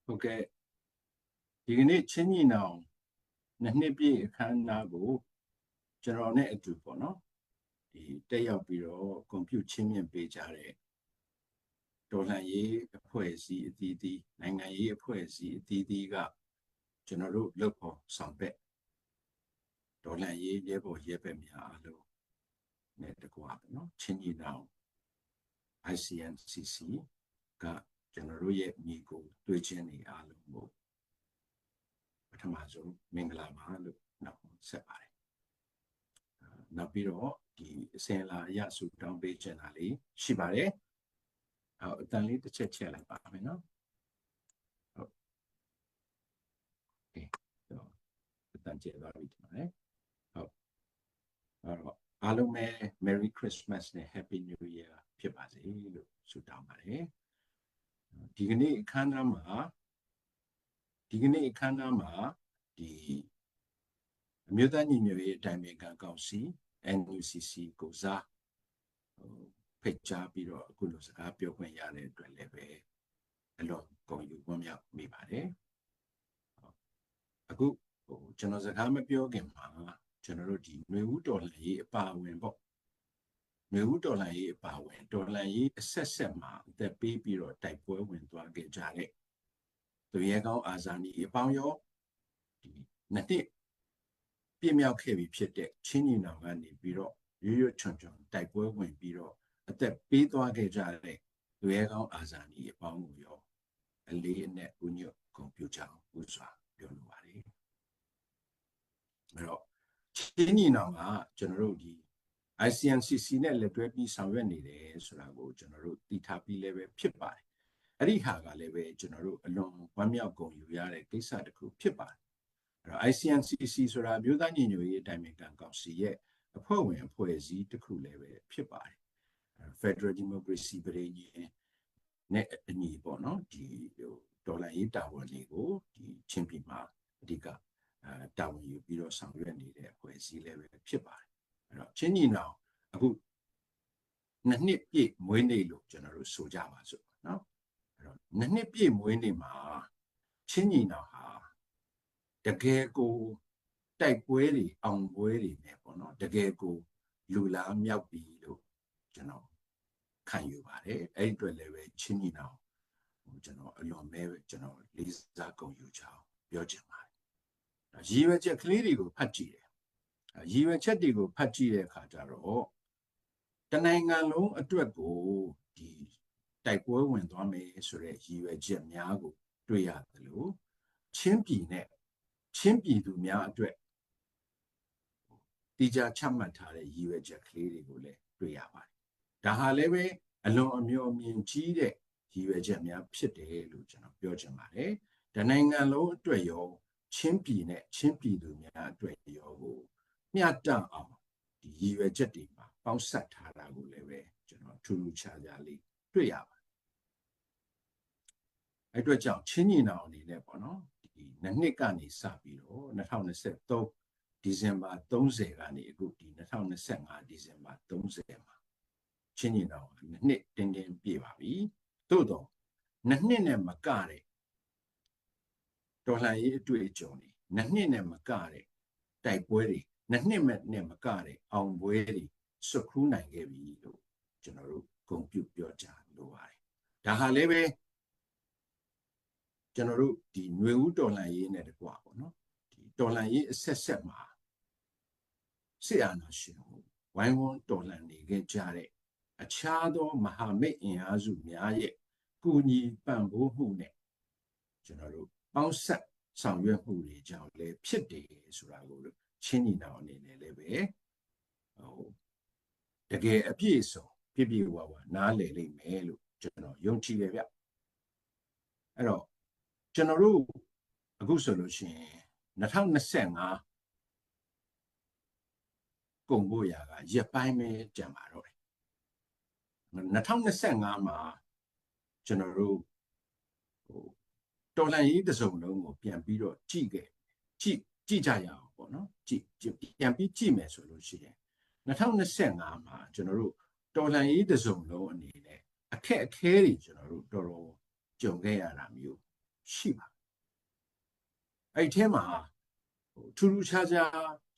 ဟုတ်ကဲ့ဒီကနေ့ချင်းညီနောင်နှစ်ပြည့်အခမ်းအနားကိုကျွန်တော်နဲ့အတူပေါ့နော်ဒီတက်ရောက်ပြီးတော့ကွန်ပျူတာချင်းမြင့်ပေးကြတဲ့တော်လှန်ရေးအဖွဲ့အစည်းအသီးသီးနိုင်ငံရေးအဖွဲ့အစည်းအသီးသီးကကျွန်တော်တို့လုပ်ဖို့ဆောင်ဘက်တော်လှန်ရေးရဲဘော်ရဲဘက်များအားလုံးနဲ့တကွာပေါ့နော်ချင်းညီနောင် ICNCC ကကျွန်တော်တို့ရဲ့ညီကိုတွေ့ချင်းနေအားလုံးကိုပထမဆုံးမင်္ဂလာပါလို့နောက်ဆက်ပါတယ်နောက်ပြီးတော့ဒီအစဉ်လာအရဆူတောင်းပေးချင်တာလေးရှိပါတယ်အတန်လေးတစ်ချက်ချက်လိုက်ပါမယ်နော်ဟုတ်ကဲ့တော့အတန်ကျသွားပြီဒီမှာလေဟုတ်အဲ့တော့အားလုံးပဲ Merry Christmas နဲ့ Happy New Year ဖြစ်ပါစေလို့ဆုတောင်းပါတယ်ဒီကနေ့အခမ်းအနားမှာဒီအမျိုးသားညီညွတ်ရေးအတိုင်းအမြံကောင်စီ NUCC ကိုစားဖိတ်ကြားပြီးတော့အခုလိုစကားပြောခွင့်ရတဲ့အတွက်လည်းပဲအလွန်ဂုဏ်ယူဝမ်းမြောက်မိပါတယ်အခုကျွန်တော်စကားမပြောခင်မှာကျွန်တော်တို့ဒီຫນွေဦးတော်လှန်ရေးအပါဝင်ပေါ့ຫນွေဦးတော်လှန်ရေးအပါဝင်တော်လှန်ရေးအဆက်မှာအသက်ပေးပြီးတော့တိုက်ပွဲဝင်သွားခဲ့ကြတဲ့သူရဲကောင်းအာဇာနည်အပေါင်းရောဒီနှစ်ပြည့်မြောက်ခဲ့ပြီဖြစ်တဲ့ချင်းညီနောင်ကနေပြီးတော့ရွချွန်တိုက်ပွဲဝင်ပြီးတော့အသက်ပေးသွားခဲ့ကြတဲ့သူရဲကောင်းအာဇာနည်အပေါင်းကိုရောအလေးအနက်ဦးညွတ်ဂုဏ်ပြုကြောင်းဥစွာပြောလိုပါတယ်အဲ့တော့ချင်းညီနောင်ကကျွန်တော်တို့ဒီ ICNCC နဲ့လက်တွဲပြီးဆောင်ရွက်နေတယ်ဆိုတာကိုကျွန်တော်တို့သိထားပြီးလည်းပဲဖြစ်ပါတယ်အဲ့ဒီဟာကလည်းပဲကျွန်တော်တို့အလွန်ဝမ်းမြောက်ဂုဏ်ယူရတဲ့ကိစ္စတစ်ခုဖြစ်ပါတယ်အဲ့တော့ ICNCC ဆိုတာမြို့သားညီညွတ်ရေးအတိုင်းအမြံကောင်စီရဲ့အဖွဲ့ဝင်အဖွဲ့အစည်းတစ်ခုလည်းပဲဖြစ်ပါတယ် Federal Democracy ပြည်ညင်နဲ့အညီပေါ့နော်ဒီဒေါ်လာရေးတာဝန်တွေကိုဒီချင်းပြည်မှာအဓိကတာဝန်ယူပြီးတော့ဆောင်ရွက်နေတဲ့အဖွဲ့အစည်းလည်းပဲဖြစ်ပါတယ်အဲ့တော့ချင်းညီနောင်အခုနှစ်ပြည့်မွေးနေ့လို့ကျွန်တော်တို့ဆိုကြပါစို့နော်အဲ့တော့နှစ်ပြည့်မွေးနေ့မှာချင်းညီနောင်ဟာတကယ်ကိုတိုက်ပွဲတွေအောင်ပွဲတွေနဲ့ပေါ့နော်တကယ်ကိုလူလားမြောက်ပြီလို့ကျွန်တော်ခံယူပါတယ်အဲ့ဒီအတွက်လည်းပဲချင်းညီနောင်ကျွန်တော်အလွန်ပဲကျွန်တော်လေးစားဂုဏ်ယူချောင်းပြောချင်ပါတယ်ရည်ရွယ်ချက်ကလေးတွေကိုဖတ်ကြည့်တယ်ရည်ရွယ်ချက်တွေကိုဖတ်ကြည့်တဲ့အခါကျတော့တနိုင်ငံလုံးအတွက်ကိုဒီတိုက်ပွဲဝင်သွားမယ်ဆိုတဲ့ရည်ရွယ်ချက်များကိုတွေ့ရတယ်လို့ချင်းပြည်နဲ့ချင်းပြည်သူများအတွက်တိကျချမှတ်ထားတဲ့ရည်ရွယ်ချက်ကလေးတွေကိုလည်းတွေ့ရပါတယ်ဒါဟာလည်းပဲအလွန်အမျှော်မြင်ကြီးတဲ့ရည်ရွယ်ချက်များဖြစ်တယ်လို့ကျွန်တော်ပြောချင်ပါတယ်တနိုင်ငံလုံးအတွက်ရောချင်းပြည်နဲ့ချင်းပြည်သူများအတွက်ရောကိုမျှတအောင်ဒီရည်ရွယ်ချက်တွေမှာပေါင်းစပ်ထားတာကိုလည်းပဲကျွန်တော်ထူးထူးခြားခြားလေးတွေ့ရပါတယ်အဲ့အတွက်ကြောင့်ချင်းညီနောင်အနေနဲ့ပေါ့နော်ဒီနှစ်ကနေစပြီးတော့2023ဒီဇင်ဘာ30ကနေအခုဒီ2025ဒီဇင်ဘာ30မှာချင်းညီနောင်နှစ်တင်းတင်းပြည့်ပါပြီသို့တော့နှစ်နဲ့မကတဲ့တော်လှန်ရေးအတွေ့အကြုံတွေနှစ်နဲ့မကတဲ့တိုက်ပွဲတွေနှစ်နဲ့မကတဲ့အောင်ပွဲတွေစွတ်ခူးနိုင်ခဲ့ပြီလို့ကျွန်တော်တို့ဂုဏ်ပြုပြောကြားလိုပါတယ်ဒါဟာလည်းပဲကျွန်တော်တို့ဒီຫນွေဦးတော်လှန်ရေးနဲ့တကွာပေါ့နော်ဒီတော်လှန်ရေးအဆက်မှာစစ်အာဏာရှင်ကိုဝိုင်းဝန်းတော်လှန်နေခဲ့ကြတဲ့အခြားသောမဟာမိတ်အင်အားစုများရဲ့ကူညီပံ့ပိုးမှုနဲ့ကျွန်တော်တို့ပေါင်းဆက်ဆောင်ရွက်မှုတွေကြောင့်လည်းဖြစ်တယ်ဆိုတာကိုချင်းညီနောင်အနေနဲ့လည်းပဲတကယ်အပြည့်စုံပြည့်ဝနားလည်လိမ့်မယ်လို့ကျွန်တော်ယုံကြည်တယ်ဗျအဲ့တော့ကျွန်တော်တို့အခုဆိုလို့ရှိရင်2025ကုန်ဖို့ရာကရက်ပိုင်းပဲကြံပါတော့တယ်2025မှာကျွန်တော်တို့တော်လှန်ရေးတစ်စုံလုံးကိုပြန်ပြီးတော့ကြည့်ကြရအောင်ပေါ့နော်ပြန်ပြီးကြည့်မယ်ဆိုလို့ရှိရင်2025မှာကျွန်တော်တို့တော်လှန်ရေးတစ်စုံလုံးအနေနဲ့အခက်အခဲတွေကျွန်တော်တို့တော်တော်ကြုံခဲ့ရတာမျိုး ရှိပါအဲ့ထဲမှာထူးထူးခြားခြား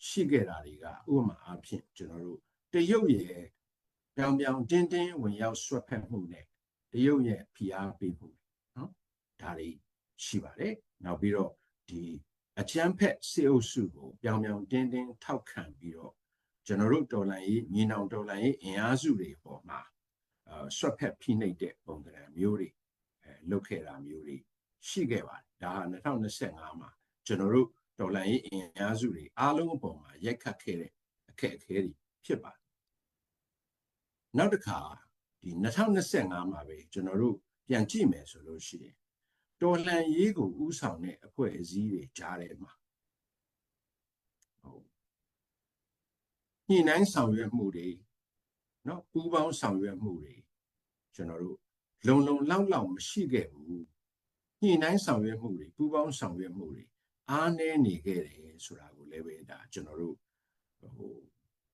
ရှိခဲ့တာတွေကဥပမာအားဖြင့်ကျွန်တော်တို့တရုတ်ရဲ့ပြောင်ပြောင်တင်းတင်းဝင်ရောက်ဆွတ်ဖက်မှုနဲ့တရုတ်ရဲ့ဖိအားပေးမှုနော်ဒါတွေရှိပါတယ်နောက်ပြီးတော့ဒီအချမ်းဖက်စေအုပ်စုကိုပြောင်ပြောင်တင်းတင်းထောက်ခံပြီးတော့ကျွန်တော်တို့တော်လှန်ရေးညီနောင်တော်လှန်ရေးအင်အားစုတွေပေါ်မှာဆွတ်ဖက်ဖိနှိပ်တဲ့ပုံစံမျိုးတွေလုပ်ခဲ့တာမျိုးတွေရှိခဲ့ပါတယ်ဒါဟာ2025မှာကျွန်တော်တို့တော်လှန်ရေးအင်အားစုတွေအားလုံးအပေါ်မှာရိုက်ခတ်ခဲ့တဲ့အခက်အခဲတွေဖြစ်ပါတယ်နောက်တစ်ခါဒီ2025မှာပဲကျွန်တော်တို့ပြန်ကြည့်မယ်ဆိုလို့ရှိရင်တော်လှန်ရေးကိုဥဆောင်တဲ့အဖွဲ့အစည်းတွေကြားထဲမှာညှိနှိုင်းဆောင်ရွက်မှုတွေနော်ပူးပေါင်းဆောင်ရွက်မှုတွေကျွန်တော်တို့လုံလောက်မရှိခဲ့ဘူးညှိနှိုင်းဆောင်ရွက်မှုတွေပူးပေါင်းဆောင်ရွက်မှုတွေအားနည်းနေခဲ့တယ်ဆိုတာကိုလည်းပဲဒါကျွန်တော်တို့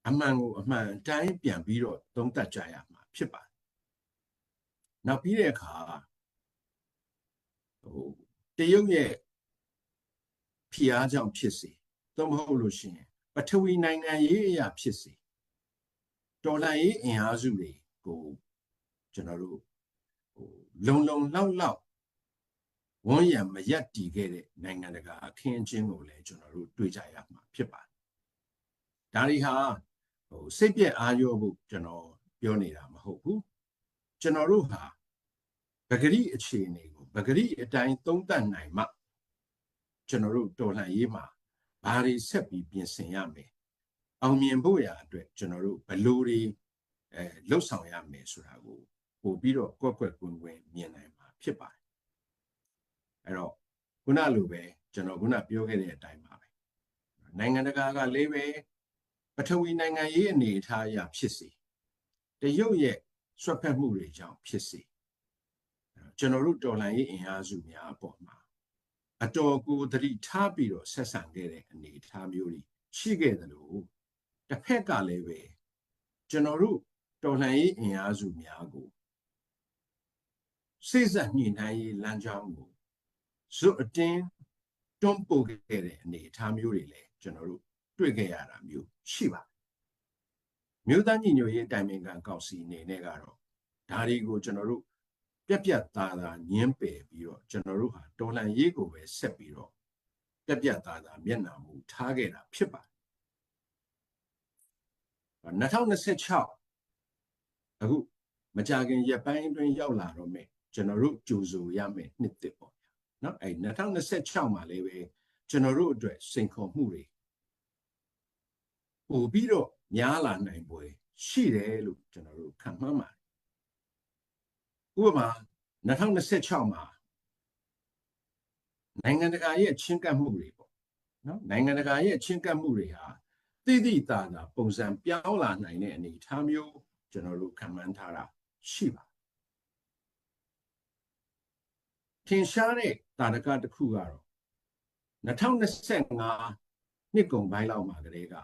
အမှန်ကိုအမှန်တိုင်းပြန်ပြီးတော့သုံးသပ်ကြရမှာဖြစ်ပါတယ်နောက်ပြီးတဲ့အခါတရုတ်ရဲ့ဖိအားကြောင့်ဖြစ်စေသို့မဟုတ်လို့ရှိရင်ပထဝီနိုင်ငံရေးအရာဖြစ်စေတော်လှန်ရေးအင်အားစုတွေကိုကျွန်တော်တို့လုံလောက်ဝန်းရံမရက်တည်ခဲ့တဲ့နိုင်ငံတကာအခင်းအကျင်းကိုလည်းကျွန်တော်တို့တွေ့ကြရမှာဖြစ်ပါတယ်ဒါတွေဟာစိတ်ပြည့်အားရောဖို့ကျွန်တော်ပြောနေတာမဟုတ်ဘူးကျွန်တော်တို့ဟာပဂရိအခြေအနေကိုပဂရိအတိုင်းသုံးသပ်နိုင်မှကျွန်တော်တို့တော်လှန်ရေးမှာဘာတွေဆက်ပြီးပြင်ဆင်ရမယ်အောင်မြင်ဖို့ရာအတွက်ကျွန်တော်တို့ဘယ်လိုတွေလှုပ်ဆောင်ရမယ်ဆိုတာကိုပို့ပြီးတော့ကွက်ကွင်းမြင်နိုင်မှာဖြစ်ပါတယ်အဲ့တော့ခုနလိုပဲကျွန်တော်ခုနပြောခဲ့တဲ့အတိုင်းပါပဲနိုင်ငံတကာကလည်းပဲပထဝီနိုင်ငံရေးအနေအထားအရဖြစ်စေတရုတ်ရဲ့ဆွတ်ဖက်မှုတွေကြောင့်ဖြစ်စေကျွန်တော်တို့တော်လှန်ရေးအင်အားစုများအပေါ်မှာအတော်ကိုသတိထားပြီးတော့ဆက်ဆံခဲ့တဲ့အနေအထားမျိုးတွေရှိခဲ့တယ်လို့တစ်ဖက်ကလည်းပဲကျွန်တော်တို့တော်လှန်ရေးအင်အားစုများကိုစိတ်ဆက်ညှိနှိုင်းရေးလမ်းကြောင်းကိုဇွတ်အတင်းတွန်းပို့ခဲ့တဲ့အနေအထားမျိုးတွေလည်းကျွန်တော်တို့တွေ့ခဲ့ရတာမျိုးရှိပါတယ်မြို့သားညီညွတ်ရေးတိုင်ပင်ခံကောင်စီအနေနဲ့ကတော့ဒါတွေကိုကျွန်တော်တို့ပြတ်သားညင်းပယ်ပြီးတော့ကျွန်တော်တို့ဟာတော်လှန်ရေးကိုပဲဆက်ပြီးတော့ပြတ်သားမျက်နှာမူထားခဲ့တာဖြစ်ပါတယ်2026အခုမကြာခင်ရက်ပိုင်းအတွင်းရောက်လာတော့မယ်ကျွန်တော်တို့ကြိုဆိုရမယ်နှစ်သစ်ပေါ့เนาะအဲ2026မှာလည်းပဲကျွန်တော်တို့အတွက်စိန်ခေါ်မှုတွေပို့ပြီးတော့များလာနိုင်ပွဲရှိတယ်လို့ကျွန်တော်တို့ခံမှန်းပါတယ်ဥပမာ2026မှာနိုင်ငံတကာရဲ့ချင်းကပ်မှုတွေပေါ့နော်နိုင်ငံတကာရဲ့ချင်းကပ်မှုတွေဟာတိတာပုံစံပြောင်းလာနိုင်တဲ့အနေအထားမျိုးကျွန်တော်တို့ခံမှန်းထားတာရှိပါထင်ရှားတဲ့တာရကတစ်ခုကတော့2025နှစ်ကုန်ပိုင်းလောက်မှာကလေးက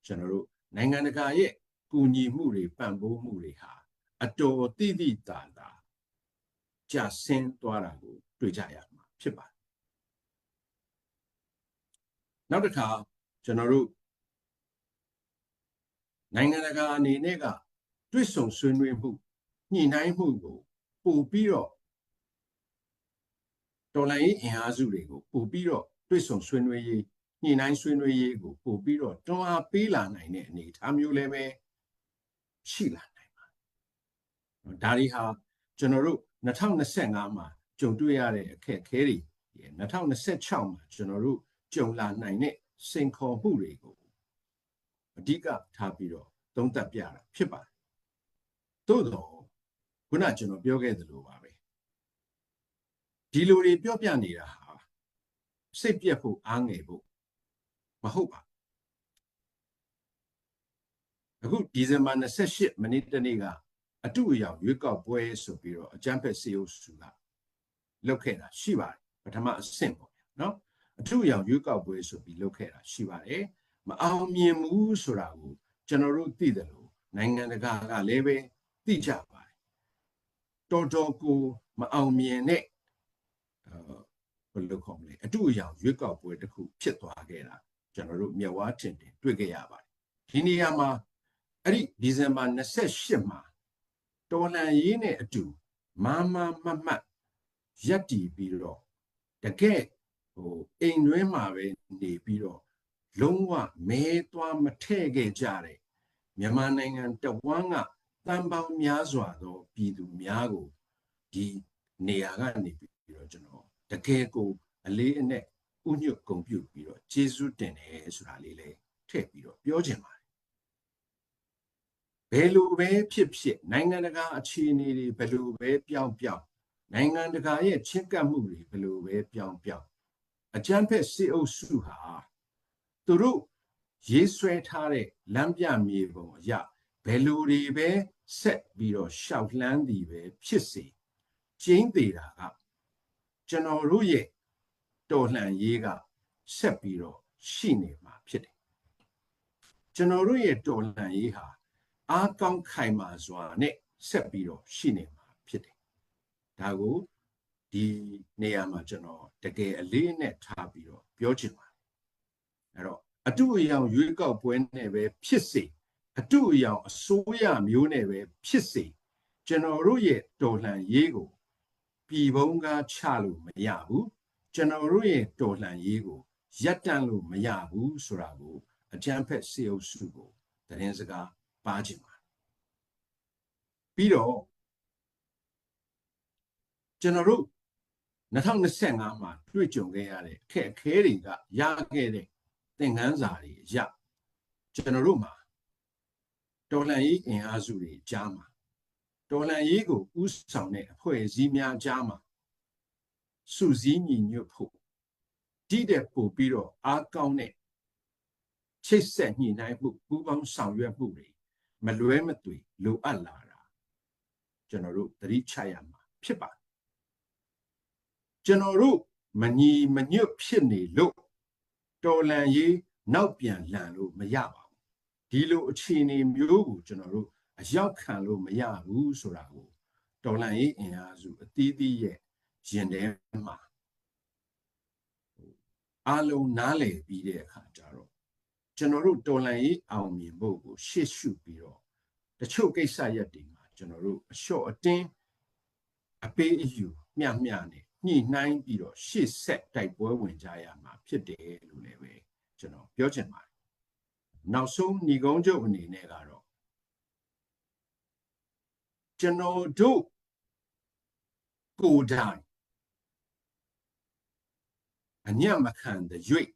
ကျွန်တော်တို့နိုင်ငံတကာရဲ့ကူညီမှုတွေပံ့ပိုးမှုတွေဟာအတော်တိတာကျဆင်းသွားတာကိုတွေ့ကြရမှာဖြစ်ပါတယ်နောက်တစ်ခါကျွန်တော်တို့နိုင်ငံတကာအနေနဲ့ကတွေ့ဆုံဆွေးနွေးမှုညှိနှိုင်းမှုကိုပို့ပြီးတော့တော်လှန်ရေးအင်အားစုတွေကိုပို့ပြီးတော့တွေ့ဆုံဆွေးနွေးရေးညှိနှိုင်းဆွေးနွေးရေးကိုပို့ပြီးတော့တွန်းအားပေးလာနိုင်တဲ့အနေအထားမျိုးလည်းပဲရှိလာနိုင်ပါတယ်ဒါတွေဟာကျွန်တော်တို့2025မှာကြုံတွေ့ရတဲ့အခက်အခဲတွေ2026မှာကျွန်တော်တို့ကြုံလာနိုင်တဲ့စိန်ခေါ်မှုတွေကိုအဓိကထားပြီးတော့သုံးသပ်ပြတာဖြစ်ပါတယ်သို့တော့ခုနကျွန်တော်ပြောခဲ့သလိုပါပဲဒီလိုတွေပြောပြနေတာဟာစိတ်ပြက်ဖို့အားငယ်ဖို့မဟုတ်ပါအခုဒီဇင်ဘာ28မိနစ်တနေ့ကအတူအယောင်ရွေးကောက်ပွဲဆိုပြီးတော့အကြမ်းဖက်စေအုပ်စုကလုပ်ခဲ့တာရှိပါတယ်ပထမအဆင့်ပေါ့နော်အတူအယောင်ရွေးကောက်ပွဲဆိုပြီးလုပ်ခဲ့တာရှိပါတယ်မအောင်မြင်ဘူးဆိုတာကိုကျွန်တော်တို့သိတယ်လို့နိုင်ငံတကာကလည်းပဲသိကြပါတယ်တော်ကိုမအောင်မြင်တဲ့ ဘယ်လိုခေါ်မလဲအတူအယောင်ရွေးကောက်ပွဲတစ်ခုဖြစ်သွားခဲ့တာကျွန်တော်တို့မျက်ဝါးထင်တင်တွေ့ခဲ့ရပါတယ်ဒီနေရာမှာအဲ့ဒီဒီဇင်ဘာ28မှာတော်လှန်ရေးနဲ့အတူမမမတ်ရက်တည်ပြီးတော့တကယ်အိမ်တွင်းမှာပဲနေပြီးတော့လုံးဝမဲသွားမထည့်ခဲ့ကြတဲ့မြန်မာနိုင်ငံတဝန်းကတန်ပေါင်းများစွာသောပြည်သူများကိုဒီနေရာကနေပြီးတော့ကျွန်တော်တကယ်ကိုအလေးအနက်ဥညွတ်ဂုဏ်ပြုပြီးတော့ကျေးဇူးတင်တယ်ဆိုတာလေးလည်းထည့်ပြီးတော့ပြောချင်ပါတယ်ဘယ်လိုပဲဖြစ်ဖြစ်နိုင်ငံတကာအခြေအနေတွေဘယ်လိုပဲပြောင်းနိုင်ငံတကာရဲ့ချဉ်းကပ်မှုတွေဘယ်လိုပဲပြောင်းအကြမ်းဖက်စစ်အုပ်စုဟာသူတို့ရေးဆွဲထားတဲ့လမ်းပြမြေပုံအရဘယ်လိုတွေပဲဆက်ပြီးတော့ရှောက်လှမ်းသည်ပဲဖြစ်စေကျင်းသေးတာကကျွန်တော်တို့ရဲ့တော်လှန်ရေးကဆက်ပြီးတော့ရှိနေမှာဖြစ်တယ်ကျွန်တော်တို့ရဲ့တော်လှန်ရေးဟာအားကောင်းခိုင်မာစွာနဲ့ဆက်ပြီးတော့ရှိနေမှာဖြစ်တယ်ဒါကိုဒီနေရာမှာကျွန်တော်တကယ်အလေးနဲ့ထားပြီးတော့ပြောချင်ပါတယ်အဲ့တော့အတူအယောင်ရွေးကောက်ပွဲနဲ့ပဲဖြစ်စေအတူအယောင်အစိုးရမျိုးနဲ့ပဲဖြစ်စေကျွန်တော်တို့ရဲ့တော်လှန်ရေးကိုပြည်ပုံးကားချလို့မရဘူးကျွန်တော်တို့ရဲ့တော်လှန်ရေးကိုရပ်တန့်လို့မရဘူးဆိုတာကိုအကြမ်းဖက်စစ်အုပ်စုကိုသတင်းစကားပါချင်ပါတယ်ပြီးတော့ကျွန်တော်တို့2025မှာတွေ့ကြုံခဲ့ရတဲ့အခက်အခဲတွေကရခဲ့တဲ့သင်ခန်းစာတွေရကျွန်တော်တို့မှာတော်လှန်ရေးအင်အားစုတွေကြားမှာတော်လှန်ရေးကိုဥဆောင်တဲ့အဖွဲ့အစည်းများကြားမှာစုစည်းညီညွတ်ဖို့တည်တဲ့ပို့ပြီးတော့အားကောင်းတဲ့ချိတ်ဆက်ညှိနှိုင်းမှုပူးပေါင်းဆောင်ရွက်မှုတွေမလွဲမသွေလိုအပ်လာတာကျွန်တော်တို့သတိချရမှာဖြစ်ပါတယ်ကျွန်တော်တို့မညီမညွတ်ဖြစ်နေလို့တော်လှန်ရေးနောက်ပြန်လှန်လို့မရပါဘူးဒီလိုအခြေအနေမျိုးကိုကျွန်တော်တို့အရောက်ခံလို့မရဘူးဆိုတာကိုတော်လှန်ရေးအင်အားစုအသီးသီးရဲ့ရင်ထဲမှာအားလုံးနားလည်ပြီးတဲ့အခါကျတော့ကျွန်တော်တို့တော်လှန်ရေးအောင်မြင်ဖို့ကိုရှေ့ရှုပြီးတော့တချို့ကိစ္စရပ်တွေမှာကျွန်တော်တို့အလျှော့အတင်းအပေးအယူမျှနဲ့ညှိနှိုင်းပြီးတော့ရှေ့ဆက်တိုက်ပွဲဝင်ကြရမှာဖြစ်တယ်လို့လည်းပဲကျွန်တော်ပြောချင်ပါတယ်နောက်ဆုံးညီကုန်းချုပ်အနေနဲ့ကတော့ကျွန်တော်တို့ကိုယ်တိုင်အညံ့မခံတဲ့၍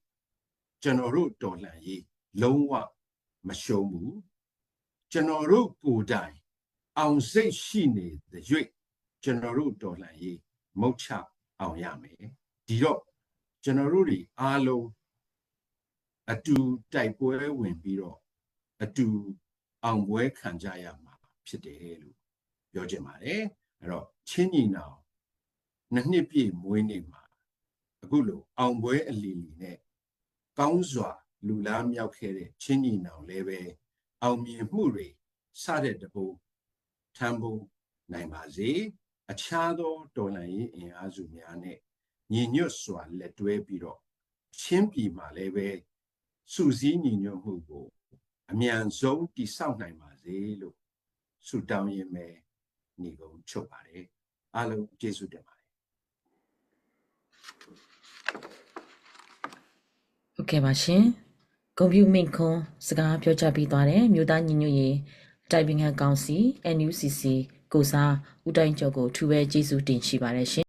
ကျွန်တော်တို့တော်လှန်ရေးလုံးဝမရှုံးဘူးကျွန်တော်တို့ကိုယ်တိုင်အောင်စိတ်ရှိနေတဲ့၍ကျွန်တော်တို့တော်လှန်ရေးမုတ်ချအောင်ရမယ်ဒီတော့ကျွန်တော်တို့တွေအားလုံးအတူတိုက်ပွဲဝင်ပြီးတော့အတူအောင်ပွဲခံကြရမှာဖြစ်တယ်လို့ပြောချင်ပါတယ်အဲ့တော့ချင်းညီနောင်နှစ်ပြည့်မွေးနေ့မှာအခုလိုအောင်ပွဲအလီလီနဲ့ကောင်းစွာလူလားမြောက်ခဲ့တဲ့ချင်းညီနောင်လည်းပဲအောင်မြင်မှုတွေစတဲ့တပိုးထမ်းဖို့နိုင်ပါစေအခြားသောတော်လှန်ရေးအင်အားစုများနဲ့ညီညွတ်စွာလက်တွဲပြီးတော့ချင်းပြည်မှာလည်းပဲစုစည်းညီညွတ်မှုကိုအမြန်ဆုံးတည်ဆောက်နိုင်ပါစေလို့ဆုတောင်းရင်းပဲညီကုန်းချုပ်ပါတယ်အားလုံးကျေးဇူးတင်ပါတယ်ဟုတ်ကဲ့ပါရှင်ဂုဏ်ပြုမိန့်ခွန်းစကားပြောကြားပြီးသွားတယ်မြို့သားညီညွတ်ရေးတိုင်ပင်ခံကောင်စီ NUCC ကိုစားဦးတိုင်းကျော်ကိုထူးပဲကျေးဇူးတင်ရှိပါတယ်ရှင်